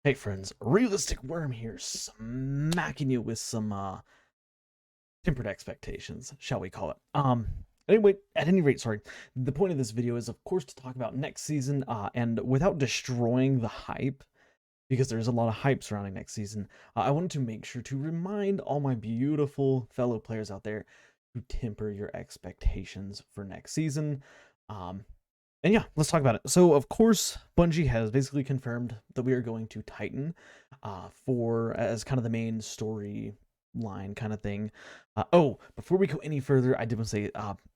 Hey friends, Realistic Worm here, smacking you with some tempered expectations, shall we call it. Anyway, at any rate, sorry. The point of this video is, of course, to talk about next season, and without destroying the hype, because there's a lot of hype surrounding next season, I wanted to make sure to remind all my beautiful fellow players out there to temper your expectations for next season. Um, and yeah, let's talk about it. So, of course, Bungie has basically confirmed that we are going to Titan for as kind of the main story line kind of thing. Before we go any further, I did want to say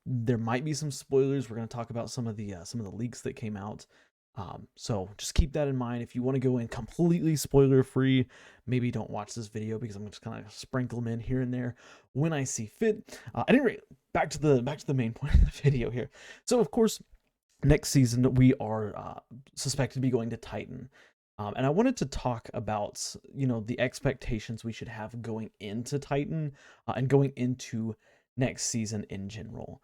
there might be some spoilers. We're going to talk about some of the leaks that came out. So just keep that in mind. If you want to go in completely spoiler free, maybe don't watch this video because I'm just kind of sprinkle them in here and there when I see fit. At any rate, back to the main point of the video here. So, of course, next season we are suspected to be going to Titan. And I wanted to talk about, the expectations we should have going into Titan and going into next season in general.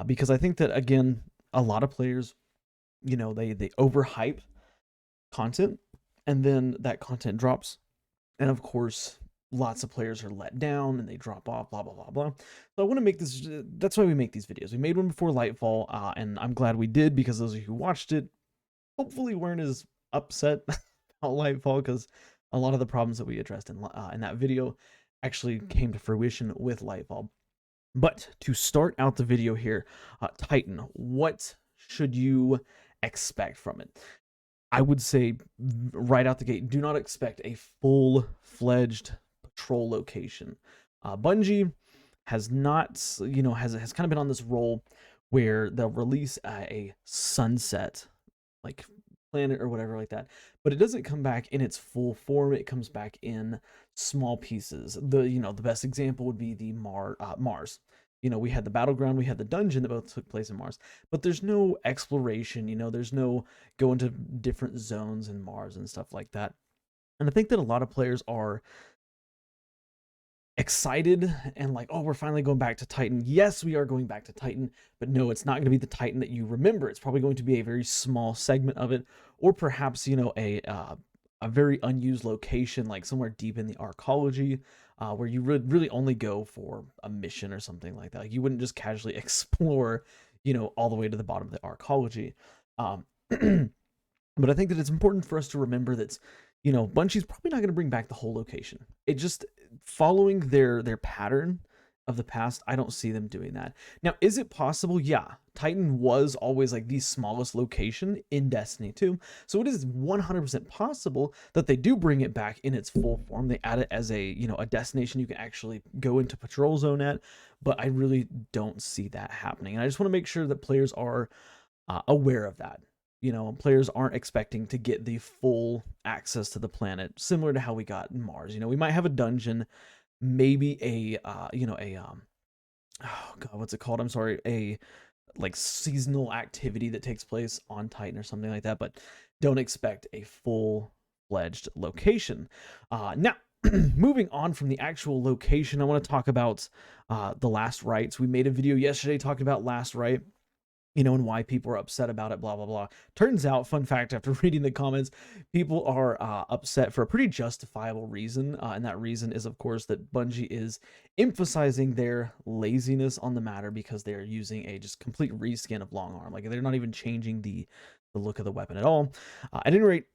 Because I think that, again, a lot of players, they overhype content and then that content drops. And of course, lots of players are let down and they drop off, blah, blah, blah, blah. So I want to make this, that's why we make these videos. We made one before Lightfall, and I'm glad we did because those of you who watched it hopefully weren't as upset about Lightfall because a lot of the problems that we addressed in that video actually came to fruition with Lightfall. But to start out the video here, Titan, what should you expect from it? I would say right out the gate, do not expect a full-fledged patrol location. Bungie has not, has kind of been on this roll where they'll release a sunset, like planet or whatever like that, but it doesn't come back in its full form. It comes back in small pieces. The best example would be the Mars. We had the battleground, we had the dungeon that both took place in Mars, but there's no exploration. There's no go into different zones in Mars and stuff like that. And I think that a lot of players are excited and like, oh, we're finally going back to Titan. Yes, we are going back to Titan, but no, it's not going to be the Titan that you remember. It's probably going to be a very small segment of it, or perhaps a very unused location, like somewhere deep in the arcology, where you would really only go for a mission or something like that. Like you wouldn't just casually explore, all the way to the bottom of the arcology. Um, but I think that it's important for us to remember that, Bungie's probably not going to bring back the whole location. It just following their pattern of the past, I don't see them doing that. Now, is it possible? Yeah, Titan was always like the smallest location in Destiny 2, so it is 100% possible that they do bring it back in its full form. They add it as a destination you can actually go into patrol zone at, but I really don't see that happening. And I just want to make sure that players are aware of that. Players aren't expecting to get the full access to the planet, similar to how we got Mars. We might have a dungeon, maybe oh god, what's it called? I'm sorry, a like seasonal activity that takes place on Titan or something like that, but don't expect a full-fledged location. Now, moving on from the actual location, I want to talk about the Last Rites. We made a video yesterday talking about Last Rite, and why people are upset about it, blah, blah, blah. Turns out, fun fact, after reading the comments, people are upset for a pretty justifiable reason. And that reason is, of course, that Bungie is emphasizing their laziness on the matter because they're using a just complete reskin of Long Arm. Like, they're not even changing the look of the weapon at all. At any rate,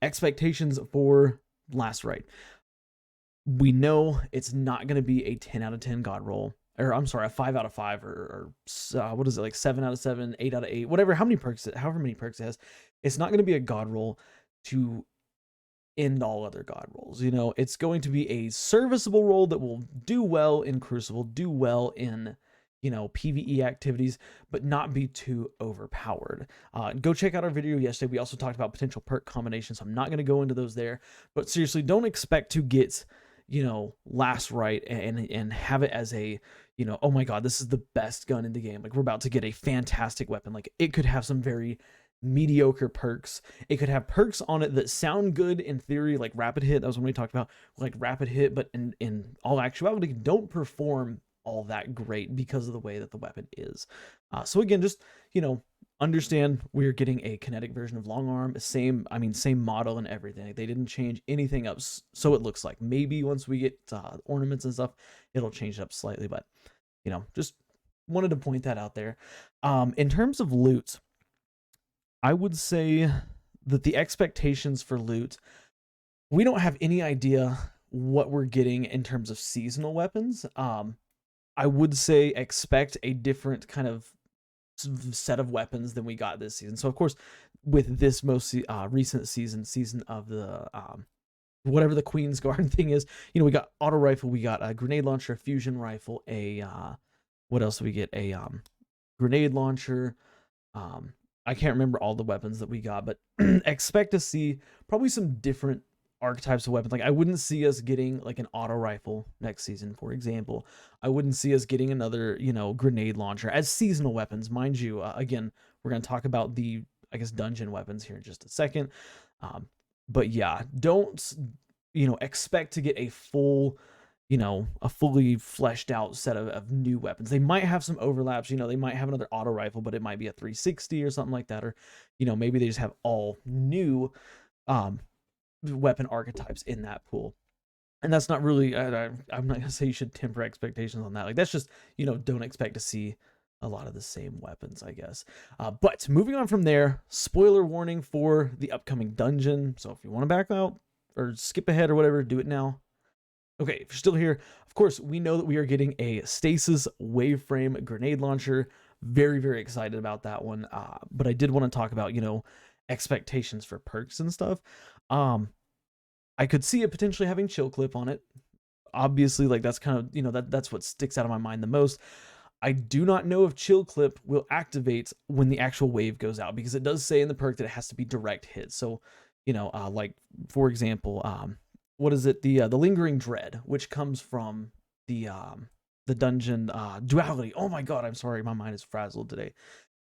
expectations for Last Rite. We know it's not going to be a 10 out of 10 God roll, or I'm sorry, a 5 out of 5, or what is it, like 7 out of 7, 8 out of 8, whatever, however many perks it has. It's not going to be a God roll to end all other God rolls. It's going to be a serviceable roll that will do well in Crucible, do well in PvE activities, but not be too overpowered. Go check out our video yesterday. We also talked about potential perk combinations. I'm not going to go into those there, but seriously, don't expect to get Last Rite and have it as a, oh my god, this is the best gun in the game. Like, we're about to get a fantastic weapon. Like, it could have some very mediocre perks. It could have perks on it that sound good in theory, like Rapid Hit. That was when we talked about like Rapid Hit, but in all actuality don't perform all that great because of the way that the weapon is. So again, just, you know, understand we're getting a kinetic version of long arm, same model and everything. They didn't change anything up, so it looks like. Maybe once we get ornaments and stuff, it'll change it up slightly, but you know, just wanted to point that out there. In terms of loot, I would say that the expectations for loot, we don't have any idea what we're getting in terms of seasonal weapons. I would say expect a different kind of set of weapons than we got this season. So of course, with this most recent season of the whatever the Queen's Guard thing is, you know, we got auto rifle, we got a grenade launcher, a fusion rifle, a what else do we get? A grenade launcher. I can't remember all the weapons that we got, but expect to see probably some different archetypes of weapons. Like I wouldn't see us getting like an auto rifle next season, for example. I wouldn't see us getting another, you know, grenade launcher as seasonal weapons, mind you. Again, we're going to talk about the, I guess, dungeon weapons here in just a second. But yeah, don't, you know, expect to get a full, you know, a fully fleshed out set of new weapons. They might have some overlaps, you know, they might have another auto rifle, but it might be a 360 or something like that. Or, you know, maybe they just have all new weapon archetypes in that pool. And that's not really, I'm not gonna say you should temper expectations on that. Like that's just, you know, don't expect to see a lot of the same weapons, I guess. But moving on from there, spoiler warning for the upcoming dungeon. So if you want to back out or skip ahead or whatever, do it now. Okay, if you're still here, of course, we know that we are getting a Stasis Waveframe grenade launcher. Very, very excited about that one. But I did want to talk about, you know, expectations for perks and stuff. I could see it potentially having chill clip on it. Obviously, like that's kind of, you know, that's what sticks out of my mind the most. I do not know if chill clip will activate when the actual wave goes out, because it does say in the perk that it has to be direct hit. So, you know, like for example, what is it? The lingering dread, which comes from the dungeon duality. Oh my god, I'm sorry, my mind is frazzled today.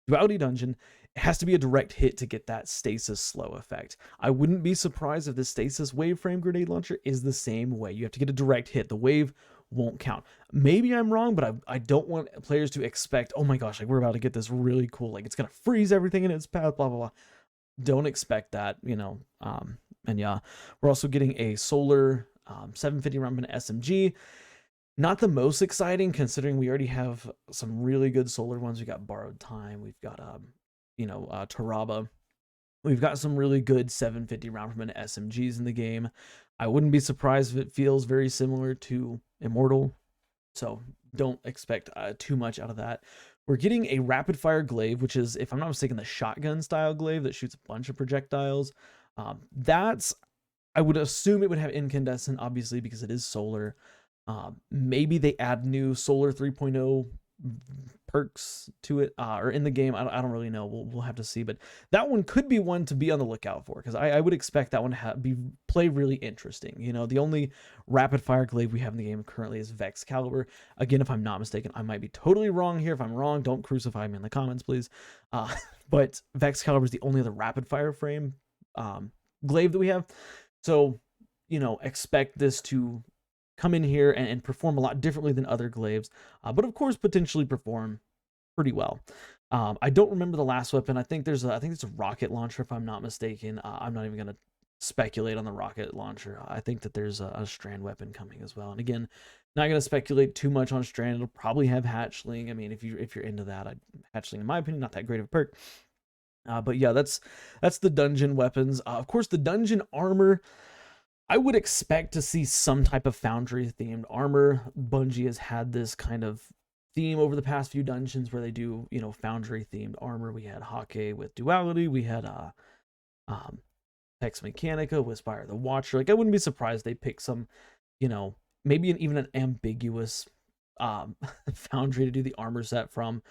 Duality dungeon, it has to be a direct hit to get that stasis slow effect. I wouldn't be surprised if the stasis waveframe grenade launcher is the same way. You have to get a direct hit. The wave won't count. Maybe I'm wrong, but I don't want players to expect, oh my gosh, like we're about to get this really cool, like it's gonna freeze everything in its path, blah blah blah. Don't expect that, you know. And yeah, we're also getting a solar 750 round pin SMG. Not the most exciting, considering we already have some really good solar ones. We got Borrowed Time. We've got, you know, Taraba. We've got some really good 750 round pin SMGs in the game. I wouldn't be surprised if it feels very similar to Immortal. So don't expect too much out of that. We're getting a rapid fire glaive, which is, if I'm not mistaken, the shotgun style glaive that shoots a bunch of projectiles. That's, I would assume it would have incandescent, obviously, because it is solar. Maybe they add new solar 3.0 perks to it, or in the game. I don't really know. We'll have to see, but that one could be one to be on the lookout for, because I would expect that one to play really interesting. You know, the only rapid fire glaive we have in the game currently is Vexcalibur. Again, if I'm not mistaken, I might be totally wrong here. If I'm wrong, don't crucify me in the comments, please. But Vexcalibur is the only other rapid fire frame glaive that we have. So, you know, expect this to come in here and perform a lot differently than other glaives, but of course potentially perform pretty well. I don't remember the last weapon. I think it's a rocket launcher, if I'm not mistaken. I'm not even gonna speculate on the rocket launcher. I think that there's a strand weapon coming as well. And again, not gonna speculate too much on strand. It'll probably have hatchling. I mean, if you're into that, hatchling, in my opinion, not that great of a perk. But yeah, that's the dungeon weapons. Of course, the dungeon armor, I would expect to see some type of Foundry themed armor. Bungie has had this kind of theme over the past few dungeons where they do, you know, Foundry themed armor. We had Hake with Duality. We had Hex Mechanica with Spire the Watcher. Like, I wouldn't be surprised they pick some, you know, maybe even an ambiguous Foundry to do the armor set from.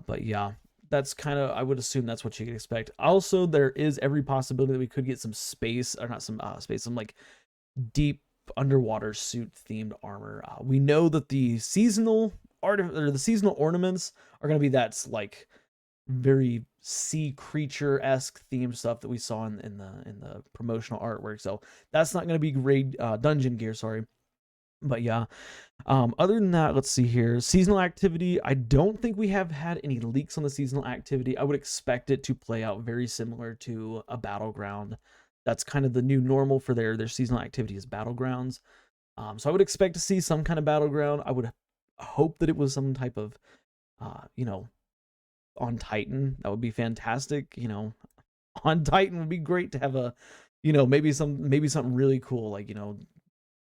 But yeah, that's kind of, I would assume that's what you could expect. Also, there is every possibility that we could get some space, or not some space, some like deep underwater suit themed armor. We know that the seasonal seasonal ornaments are going to be that's like very sea creature-esque themed stuff that we saw in the promotional artwork. So that's not going to be great dungeon gear, sorry. But yeah, other than that, let's see here. Seasonal activity. I don't think we have had any leaks on the seasonal activity. I would expect it to play out very similar to a battleground. That's kind of the new normal for their seasonal activity is battlegrounds. So I would expect to see some kind of battleground. I would hope that it was some type of, you know, on Titan. That would be fantastic. You know, on Titan would be great to have a, you know, maybe something really cool, like, you know,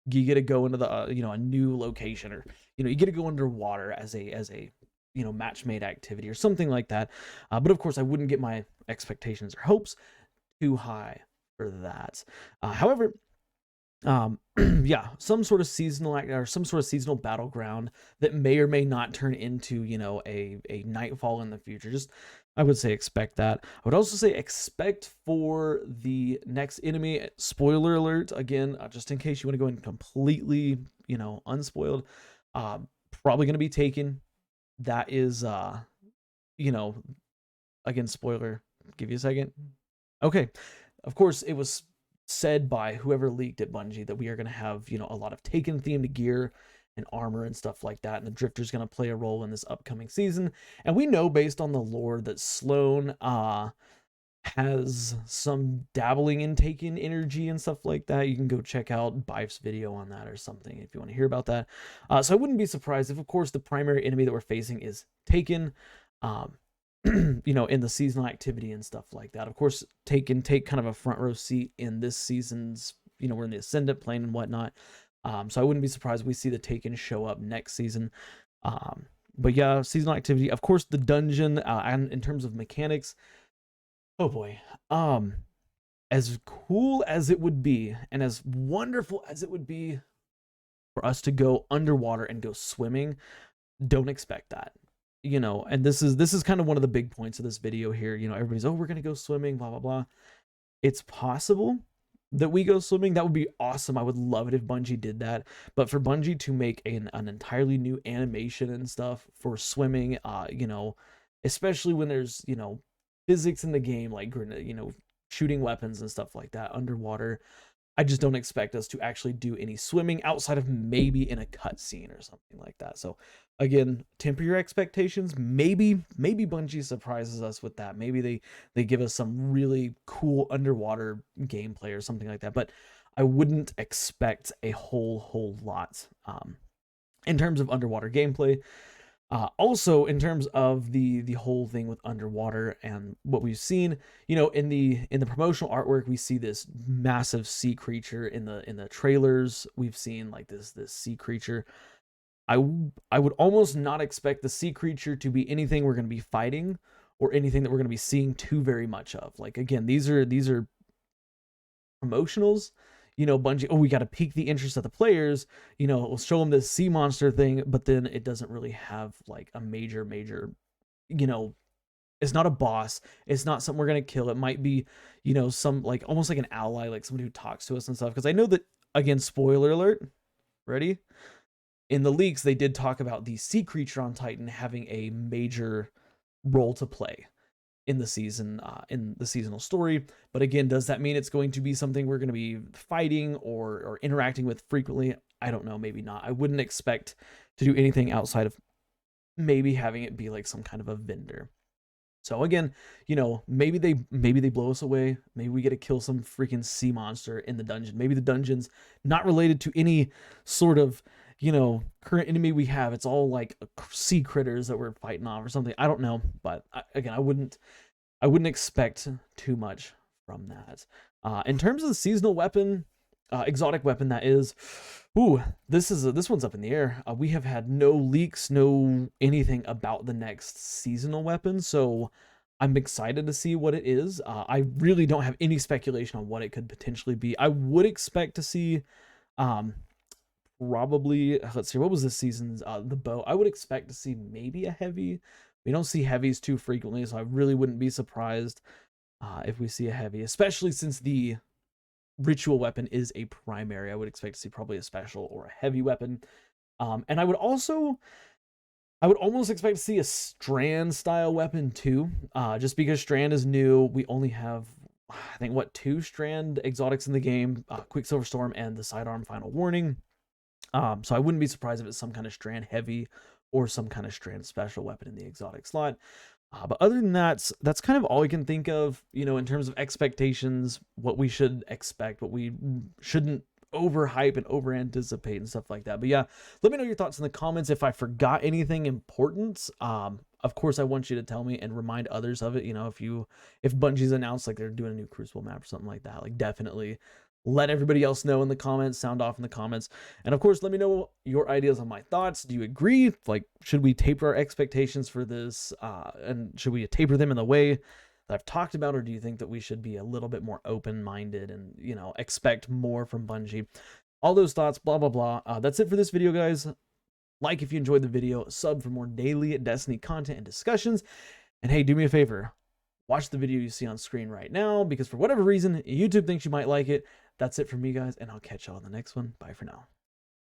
you get to go into the you know, a new location, or you know, you get to go underwater as a you know, match made activity or something like that. But of course I wouldn't get my expectations or hopes too high for that. However, yeah, some sort of seasonal or some sort of seasonal battleground that may or may not turn into, you know, a nightfall in the future. Just, I would say expect that. I would also say expect for the next enemy. Spoiler alert again, just in case you want to go in completely, you know, unspoiled. Probably going to be Taken. That is, you know, again, spoiler. Give you a second. Okay, of course it was said by whoever leaked at Bungie that we are going to have, you know, a lot of Taken themed gear and armor and stuff like that, and the Drifter's going to play a role in this upcoming season. And we know based on the lore that Sloan has some dabbling in Taken energy and stuff like that. You can go check out Bife's video on that or something if you want to hear about that. So I wouldn't be surprised if, of course, the primary enemy that we're facing is Taken. You know, in the seasonal activity and stuff like that. Of course, take kind of a front row seat in this season's, you know, we're in the Ascendant plane and whatnot. So I wouldn't be surprised if we see the Taken show up next season. But yeah, seasonal activity. Of course, the dungeon, and in terms of mechanics, oh boy. As cool as it would be, and as wonderful as it would be for us to go underwater and go swimming, don't expect that. You know, and this is kind of one of the big points of this video here. You know, everybody's, oh, we're gonna go swimming, blah blah blah. It's possible that we go swimming. That would be awesome. I would love it if Bungie did that. But for Bungie to make an entirely new animation and stuff for swimming, you know, especially when there's, you know, physics in the game, like, you know, shooting weapons and stuff like that underwater, I just don't expect us to actually do any swimming outside of maybe in a cutscene or something like that. So again, temper your expectations. Maybe Bungie surprises us with that. Maybe they give us some really cool underwater gameplay or something like that. But I wouldn't expect a whole lot in terms of underwater gameplay. Also, in terms of the whole thing with underwater and what we've seen, you know, in the promotional artwork, we see this massive sea creature. In the trailers, we've seen like this sea creature. I would almost not expect the sea creature to be anything we're going to be fighting or anything that we're going to be seeing too very much of. Like, again, these are promotionals. You know, Bungie, oh, we got to pique the interest of the players. You know, we'll show them this sea monster thing, but then it doesn't really have like a major, you know, it's not a boss. It's not something we're going to kill. It might be, you know, some like almost like an ally, like somebody who talks to us and stuff. Because I know that, again, spoiler alert, ready? In the leaks, they did talk about the sea creature on Titan having a major role to play in the season, in the seasonal story. But again, does that mean it's going to be something we're going to be fighting or interacting with frequently? I don't know, maybe not. I wouldn't expect to do anything outside of maybe having it be like some kind of a vendor. So again, you know, maybe they blow us away. Maybe we get to kill some freaking sea monster in the dungeon. Maybe the dungeon's not related to any sort of, you know, current enemy we have. It's all like sea critters that we're fighting off or something. I don't know, but again, I wouldn't expect too much from that. In terms of the seasonal weapon, exotic weapon, that is, ooh, this one's up in the air. We have had no leaks, no anything about the next seasonal weapon, so I'm excited to see what it is. I really don't have any speculation on what it could potentially be. I would expect to see, probably, let's see, what was this season's, the bow. I would expect to see maybe a heavy. We don't see heavies too frequently, so I really wouldn't be surprised if we see a heavy, especially since the ritual weapon is a primary. I would expect to see probably a special or a heavy weapon. And I would almost expect to see a Strand style weapon too, just because Strand is new. We only have, I think, 2 Strand exotics in the game, Quicksilver Storm and the Sidearm Final Warning. So I wouldn't be surprised if it's some kind of strand heavy or some kind of strand special weapon in the exotic slot. But other than that, that's kind of all I can think of, in terms of expectations, what we should expect, what we shouldn't overhype and over anticipate and stuff like that. But yeah, let me know your thoughts in the comments. If I forgot anything important, of course I want you to tell me and remind others of it. If Bungie's announced like they're doing a new Crucible map or something like that, like definitely let everybody else know in the comments, sound off in the comments. And of course, let me know your ideas on my thoughts. Do you agree? Like, should we taper our expectations for this? And should we taper them in the way that I've talked about? Or do you think that we should be a little bit more open-minded and, expect more from Bungie? All those thoughts, blah, blah, blah. That's it for this video, guys. Like if you enjoyed the video, sub for more daily Destiny content and discussions. And hey, do me a favor. Watch the video you see on screen right now, because for whatever reason, YouTube thinks you might like it. That's it for me, guys, and I'll catch y'all in the next one. Bye for now.